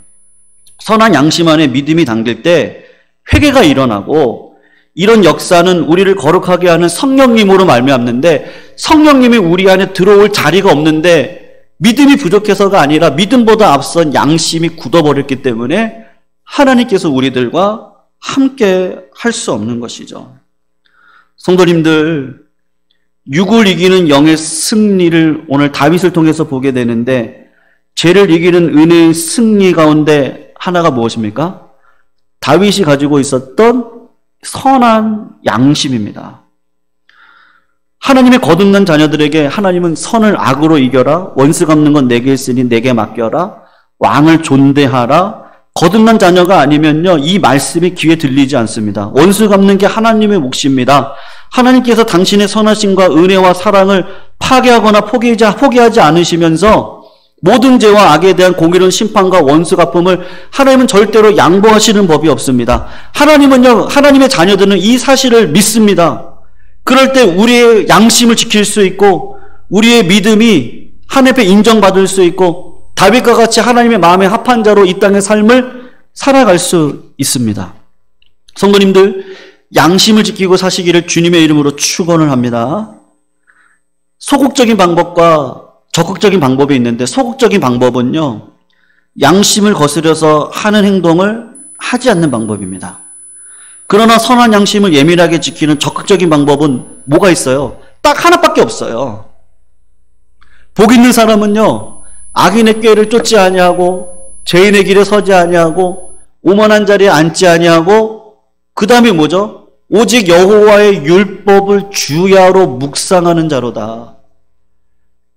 선한 양심 안에 믿음이 담길 때 회개가 일어나고, 이런 역사는 우리를 거룩하게 하는 성령님으로 말미암는데, 성령님이 우리 안에 들어올 자리가 없는데 믿음이 부족해서가 아니라 믿음보다 앞선 양심이 굳어버렸기 때문에 하나님께서 우리들과 함께 할 수 없는 것이죠. 성도님들, 육을 이기는 영의 승리를 오늘 다윗을 통해서 보게 되는데, 죄를 이기는 은혜의 승리 가운데 하나가 무엇입니까? 다윗이 가지고 있었던 선한 양심입니다. 하나님의 거듭난 자녀들에게 하나님은 선을 악으로 이겨라, 원수 갚는 건 내게 있으니 내게 맡겨라, 왕을 존대하라, 거듭난 자녀가 아니면요, 이 말씀이 귀에 들리지 않습니다. 원수 갚는 게 하나님의 몫입니다. 하나님께서 당신의 선하심과 은혜와 사랑을 파괴하거나 포기하지 않으시면서 모든 죄와 악에 대한 공의로운 심판과 원수 갚음을 하나님은 절대로 양보하시는 법이 없습니다. 하나님은요, 하나님의 자녀들은 이 사실을 믿습니다. 그럴 때 우리의 양심을 지킬 수 있고 우리의 믿음이 하나님 앞에 인정받을 수 있고 다윗과 같이 하나님의 마음에 합한 자로 이 땅의 삶을 살아갈 수 있습니다. 성도님들, 양심을 지키고 사시기를 주님의 이름으로 축원을 합니다. 소극적인 방법과 적극적인 방법이 있는데, 소극적인 방법은요, 양심을 거스려서 하는 행동을 하지 않는 방법입니다. 그러나 선한 양심을 예민하게 지키는 적극적인 방법은 뭐가 있어요? 딱 하나밖에 없어요. 복 있는 사람은요, 악인의 꾀를 쫓지 아니하고 죄인의 길에 서지 아니하고 오만한 자리에 앉지 아니하고, 그 다음에 뭐죠? 오직 여호와의 율법을 주야로 묵상하는 자로다.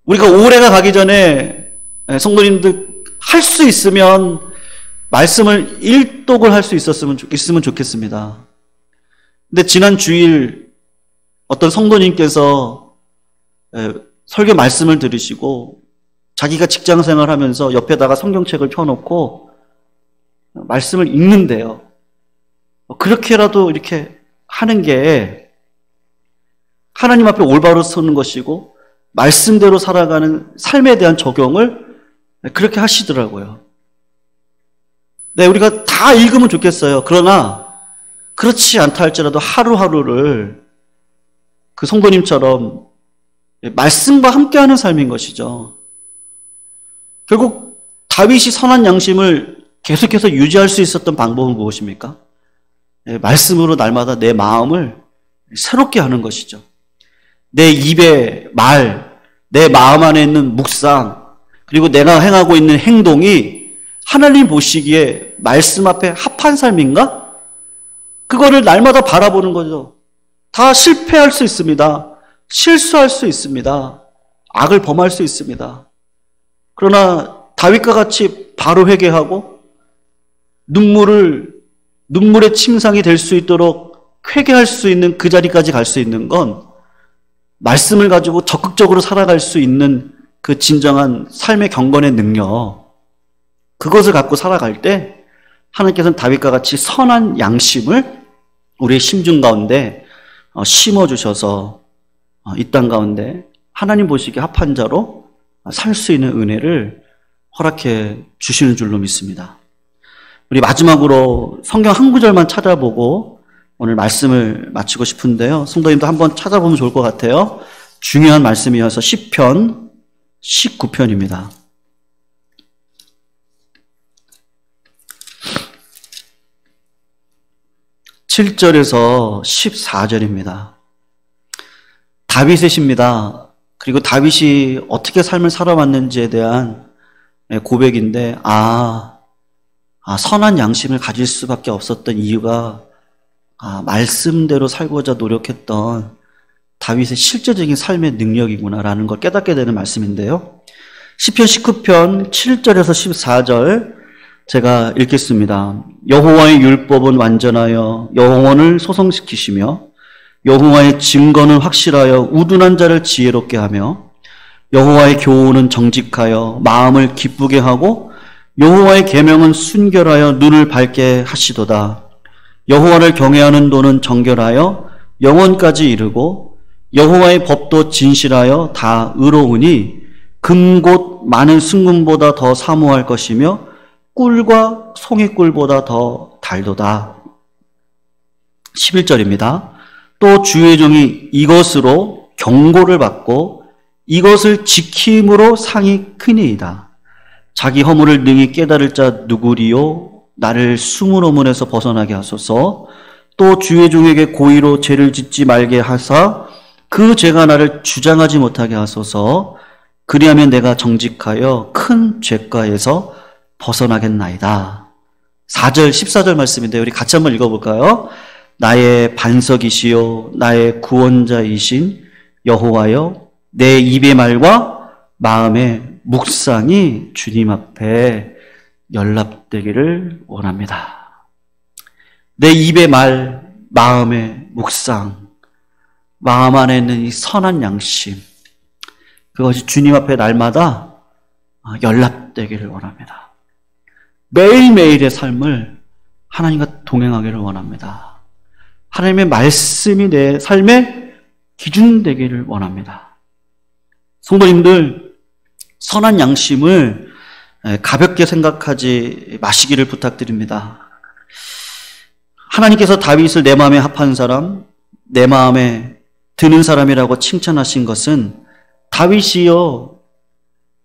우리가 올해가 가기 전에 성도님들 할 수 있으면 말씀을 일독을 할 수 있으면 좋겠습니다. 근데 지난 주일 어떤 성도님께서 설교 말씀을 들으시고 자기가 직장 생활하면서 옆에다가 성경책을 펴놓고 말씀을 읽는데요. 그렇게라도 이렇게 하는 게 하나님 앞에 올바로 서는 것이고 말씀대로 살아가는 삶에 대한 적용을 그렇게 하시더라고요. 네, 우리가 다 읽으면 좋겠어요. 그러나 그렇지 않다 할지라도 하루하루를 그 성도님처럼 말씀과 함께하는 삶인 것이죠. 결국 다윗이 선한 양심을 계속해서 유지할 수 있었던 방법은 무엇입니까? 말씀으로 날마다 내 마음을 새롭게 하는 것이죠. 내 입의 말, 내 마음 안에 있는 묵상, 그리고 내가 행하고 있는 행동이 하나님 보시기에 말씀 앞에 합한 삶인가? 그거를 날마다 바라보는 거죠. 다 실패할 수 있습니다. 실수할 수 있습니다. 악을 범할 수 있습니다. 그러나 다윗과 같이 바로 회개하고 눈물의 침상이 될 수 있도록 회개할 수 있는 그 자리까지 갈 수 있는 건 말씀을 가지고 적극적으로 살아갈 수 있는 그 진정한 삶의 경건의 능력, 그것을 갖고 살아갈 때 하나님께서는 다윗과 같이 선한 양심을 우리의 심중 가운데 심어주셔서 이 땅 가운데 하나님 보시기에 합한 자로 살 수 있는 은혜를 허락해 주시는 줄로 믿습니다. 우리 마지막으로 성경 한 구절만 찾아보고 오늘 말씀을 마치고 싶은데요. 성도님도 한번 찾아보면 좋을 것 같아요. 중요한 말씀이어서 시편 19편입니다. 7절에서 14절입니다. 다윗의 시입니다. 그리고 다윗이 어떻게 삶을 살아왔는지에 대한 고백인데, 선한 양심을 가질 수밖에 없었던 이유가 말씀대로 살고자 노력했던 다윗의 실제적인 삶의 능력이구나라는 걸 깨닫게 되는 말씀인데요. 시편 19편 7절에서 14절 제가 읽겠습니다. 여호와의 율법은 완전하여 영혼을 소성시키시며 여호와의 증거는 확실하여 우둔한 자를 지혜롭게 하며 여호와의 교훈은 정직하여 마음을 기쁘게 하고 여호와의 계명은 순결하여 눈을 밝게 하시도다. 여호와를 경외하는 도는 정결하여 영원까지 이르고 여호와의 법도 진실하여 다 의로우니 금곧 많은 순금보다 더 사모할 것이며 꿀과 송이꿀보다 더 달도다. 11절입니다. 또 주의 종이 이것으로 경고를 받고 이것을 지킴으로 상이 크니이다. 자기 허물을 능히 깨달을 자 누구리요? 나를 숨은 어문에서 벗어나게 하소서. 또 주의 종에게 고의로 죄를 짓지 말게 하사 그 죄가 나를 주장하지 못하게 하소서. 그리하면 내가 정직하여 큰 죄가에서 벗어나겠나이다. 4절 14절 말씀인데 우리 같이 한번 읽어볼까요? 나의 반석이시요 나의 구원자이신 여호와여, 내 입의 말과 마음의 묵상이 주님 앞에 연락되기를 원합니다. 내 입의 말, 마음의 묵상, 마음 안에 있는 이 선한 양심, 그것이 주님 앞에 날마다 연락되기를 원합니다. 매일매일의 삶을 하나님과 동행하기를 원합니다. 하나님의 말씀이 내 삶의 기준 되기를 원합니다. 성도님들, 선한 양심을 가볍게 생각하지 마시기를 부탁드립니다. 하나님께서 다윗을 내 마음에 합한 사람, 내 마음에 드는 사람이라고 칭찬하신 것은 다윗이요,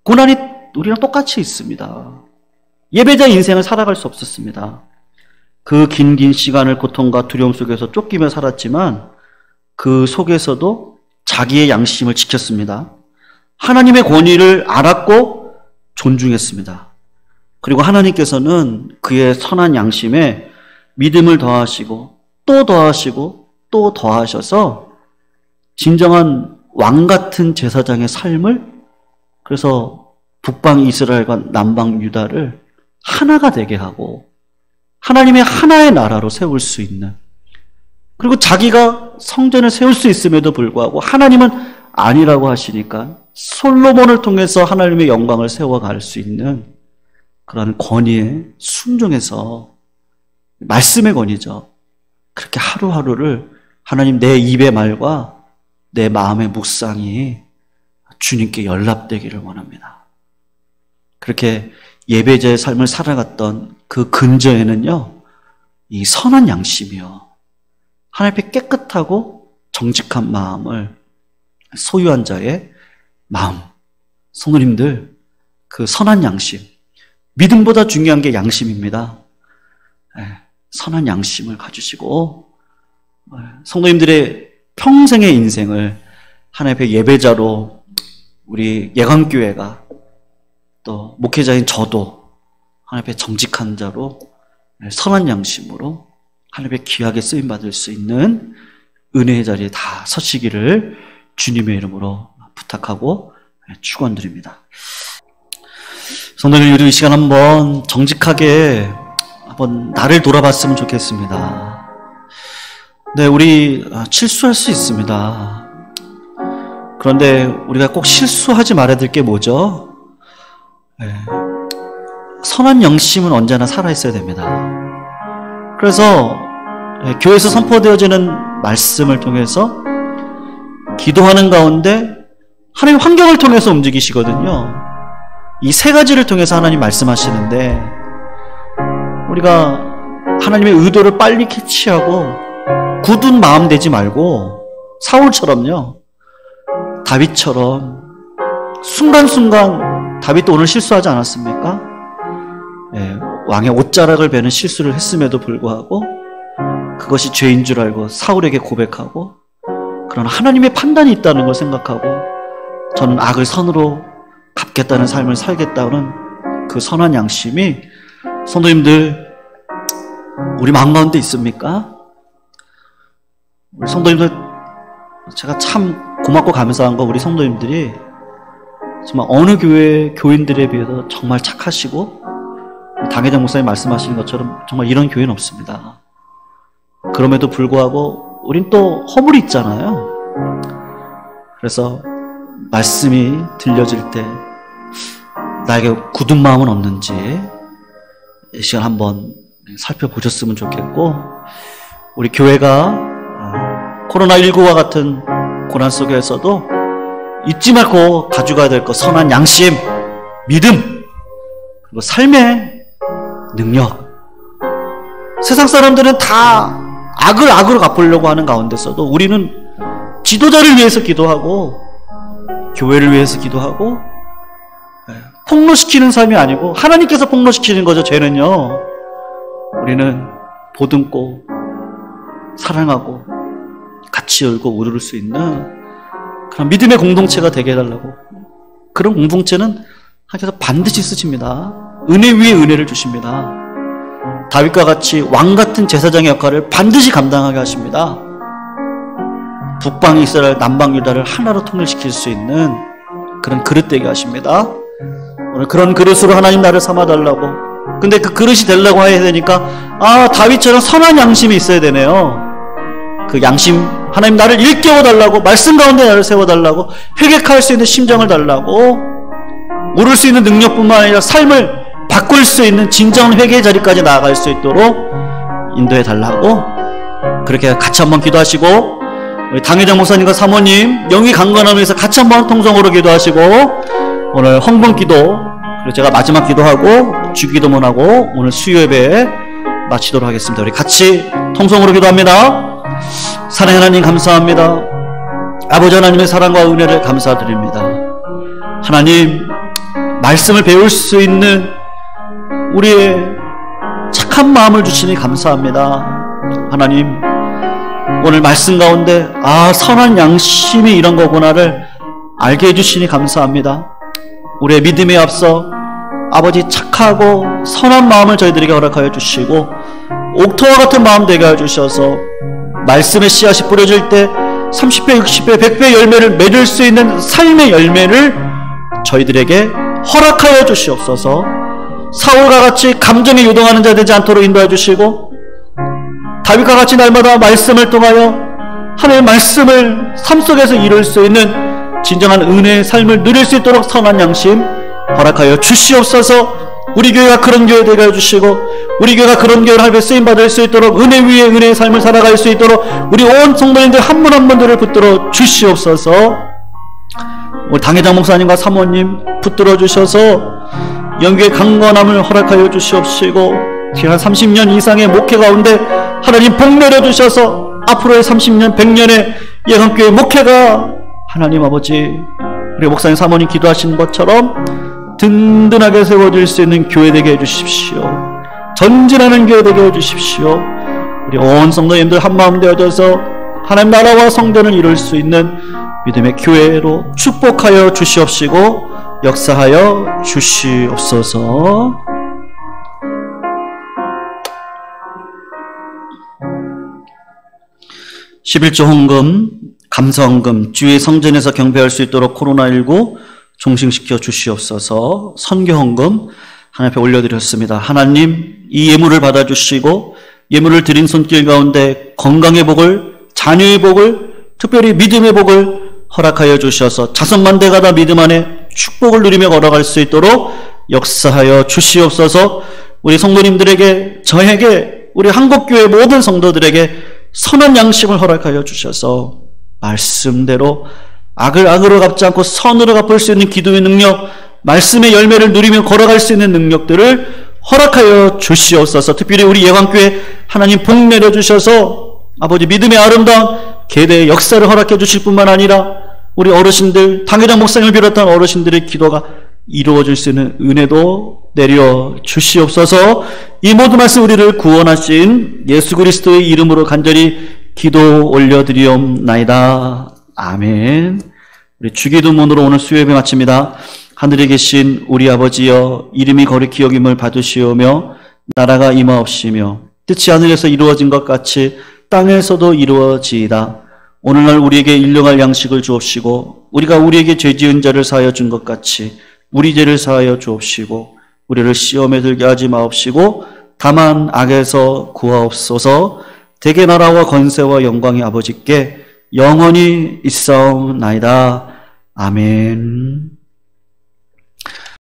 고난이 우리랑 똑같이 있습니다. 예배자의 인생을 살아갈 수 없었습니다. 그 긴 시간을 고통과 두려움 속에서 쫓기며 살았지만 그 속에서도 자기의 양심을 지켰습니다. 하나님의 권위를 알았고 존중했습니다. 그리고 하나님께서는 그의 선한 양심에 믿음을 더하시고 또 더하시고 또 더하셔서 진정한 왕 같은 제사장의 삶을, 그래서 북방 이스라엘과 남방 유다를 하나가 되게 하고 하나님의 하나의 나라로 세울 수 있는, 그리고 자기가 성전을 세울 수 있음에도 불구하고 하나님은 아니라고 하시니까 솔로몬을 통해서 하나님의 영광을 세워갈 수 있는 그런 권위에 순종해서, 말씀의 권위죠. 그렇게 하루하루를 하나님, 내 입의 말과 내 마음의 묵상이 주님께 연락되기를 원합니다. 그렇게 예배자의 삶을 살아갔던 그 근저에는요, 이 선한 양심이요, 하나님 앞에 깨끗하고 정직한 마음을 소유한 자의 마음. 성도님들, 그 선한 양심, 믿음보다 중요한 게 양심입니다. 선한 양심을 가지시고 성도님들의 평생의 인생을 하나님 앞에 예배자로, 우리 예감교회가 또 목회자인 저도 하나님 앞에 정직한 자로 선한 양심으로 하나님 앞에 귀하게 쓰임받을 수 있는 은혜의 자리에 다 서시기를 주님의 이름으로 부탁하고 축원드립니다. 성도님, 우리 이 시간 한번 정직하게 한번 나를 돌아봤으면 좋겠습니다. 네, 우리 실수할 수 있습니다. 그런데 우리가 꼭 실수하지 말아야 될 게 뭐죠? 선한 영심은 언제나 살아있어야 됩니다. 그래서 교회에서 선포되어지는 말씀을 통해서 기도하는 가운데 하나님 환경을 통해서 움직이시거든요. 이 세 가지를 통해서 하나님 말씀하시는데, 우리가 하나님의 의도를 빨리 캐치하고 굳은 마음 되지 말고 사울처럼요, 다윗처럼 순간순간, 다윗도 오늘 실수하지 않았습니까? 왕의 옷자락을 베는 실수를 했음에도 불구하고 그것이 죄인 줄 알고 사울에게 고백하고, 그러나 하나님의 판단이 있다는 걸 생각하고 저는 악을 선으로 갚겠다는 삶을 살겠다는 그 선한 양심이, 성도님들, 우리 마음 가운데 있습니까? 우리 성도님들, 제가 참 고맙고 감사한 거, 우리 성도님들이 정말 어느 교회 교인들에 비해서 정말 착하시고, 당회장 목사님 말씀하시는 것처럼 정말 이런 교회는 없습니다. 그럼에도 불구하고 우린 또 허물이 있잖아요. 그래서 말씀이 들려질 때 나에게 굳은 마음은 없는지 이 시간 한번 살펴보셨으면 좋겠고, 우리 교회가 코로나19와 같은 고난 속에서도 잊지 말고 가져가야 될 것, 선한 양심, 믿음, 그리고 삶의 능력. 세상 사람들은 다 악을 갚으려고 하는 가운데서도 우리는 지도자를 위해서 기도하고 교회를 위해서 기도하고, 폭로시키는 삶이 아니고 하나님께서 폭로시키는 거죠. 죄는요, 우리는 보듬고 사랑하고 같이 열고 우르를 수 있는 그런 믿음의 공동체가 되게 해달라고. 그런 공동체는 하나님께서 반드시 쓰십니다. 은혜 위에 은혜를 주십니다. 다윗과 같이 왕 같은 제사장의 역할을 반드시 감당하게 하십니다. 북방 이스라엘, 남방 유다를 하나로 통일시킬 수 있는 그런 그릇 되게 하십니다. 오늘 그런 그릇으로 하나님 나를 삼아달라고 근데 그 그릇이 되려고 해야 되니까 다윗처럼 선한 양심이 있어야 되네요. 그 양심, 하나님 나를 일깨워 달라고, 말씀 가운데 나를 세워 달라고, 회개할 수 있는 심정을 달라고, 오를 수 있는 능력뿐만 아니라 삶을 바꿀 수 있는 진정한 회개의 자리까지 나아갈 수 있도록 인도해 달라고, 그렇게 같이 한번 기도하시고, 우리 당회장 목사님과 사모님 영이 강건함을 위해서 같이 한번 통성으로 기도하시고, 오늘 헌금기도, 그리고 제가 마지막 기도하고 주기도문하고 오늘 수요예배 마치도록 하겠습니다. 우리 같이 통성으로 기도합니다. 사랑하는 하나님 감사합니다. 아버지 하나님의 사랑과 은혜를 감사드립니다. 하나님, 말씀을 배울 수 있는 우리의 착한 마음을 주시니 감사합니다. 하나님, 오늘 말씀 가운데 선한 양심이 이런 거구나를 알게 해주시니 감사합니다. 우리의 믿음에 앞서 아버지 착하고 선한 마음을 저희들에게 허락하여 주시고, 옥토와 같은 마음 되게 해주셔서 말씀의 씨앗이 뿌려질 때 30배, 60배, 100배 열매를 맺을 수 있는 삶의 열매를 저희들에게 허락하여 주시옵소서. 사울과 같이 감정에 요동하는 자 되지 않도록 인도해 주시고, 다윗과 같이 날마다 말씀을 통하여 하나님의 말씀을 삶 속에서 이룰 수 있는 진정한 은혜의 삶을 누릴 수 있도록 선한 양심 허락하여 주시옵소서. 우리 교회가 그런 교회 되게 해주시고, 우리 교회가 그런 교회를 하루에 쓰임받을 수 있도록, 은혜 위에 은혜의 삶을 살아갈 수 있도록 우리 온 성도님들 한 분 한 분들을 붙들어 주시옵소서. 우리 당회장 목사님과 사모님 붙들어 주셔서 영교의 강건함을 허락하여 주시옵시고, 지난 30년 이상의 목회 가운데 하나님 복 내려 주셔서 앞으로의 30년, 100년의 예강교회 목회가 하나님 아버지, 우리 목사님 사모님 기도하시는 것처럼 든든하게 세워질 수 있는 교회 되게 해주십시오. 전진하는 교회 되게 해주십시오. 우리 온 성도님들 한마음 되어져서 하나님 나라와 성전을 이룰 수 있는 믿음의 교회로 축복하여 주시옵시고 역사하여 주시옵소서. (11조) 헌금, 감사헌금, 주의 성전에서 경배할 수 있도록 코로나19 종식시켜 주시옵소서. 선교헌금 하나님 앞에 올려드렸습니다. 하나님, 이 예물을 받아주시고 예물을 드린 손길 가운데 건강의 복을, 자녀의 복을, 특별히 믿음의 복을 허락하여 주셔서 자손만대가 다 믿음 안에 축복을 누리며 걸어갈 수 있도록 역사하여 주시옵소서. 우리 성도님들에게, 저에게, 우리 한국교회 모든 성도들에게 선한 양심을 허락하여 주셔서 말씀대로 악을 악으로 갚지 않고 선으로 갚을 수 있는 기도의 능력, 말씀의 열매를 누리며 걸어갈 수 있는 능력들을 허락하여 주시옵소서. 특별히 우리 예강교회 하나님 복 내려주셔서 아버지 믿음의 아름다운 계대의 역사를 허락해 주실 뿐만 아니라 우리 어르신들, 당회장 목사님을 비롯한 어르신들의 기도가 이루어질 수 있는 은혜도 내려 주시옵소서. 이 모든 말씀 우리를 구원하신 예수 그리스도의 이름으로 간절히 기도 올려드리옵나이다. 아멘. 우리 주기도문으로 오늘 수요예배 마칩니다. 하늘에 계신 우리 아버지여, 이름이 거룩히 여김을 받으시오며 나라가 임하옵시며 뜻이 하늘에서 이루어진 것 같이 땅에서도 이루어지이다. 오늘날 우리에게 일용할 양식을 주옵시고 우리가 우리에게 죄 지은 자를 사하여 준 것 같이 우리 죄를 사하여 주옵시고 우리를 시험에 들게 하지 마옵시고 다만 악에서 구하옵소서. 대개 나라와 권세와 영광이 아버지께 영원히 있사옵나이다. 아멘.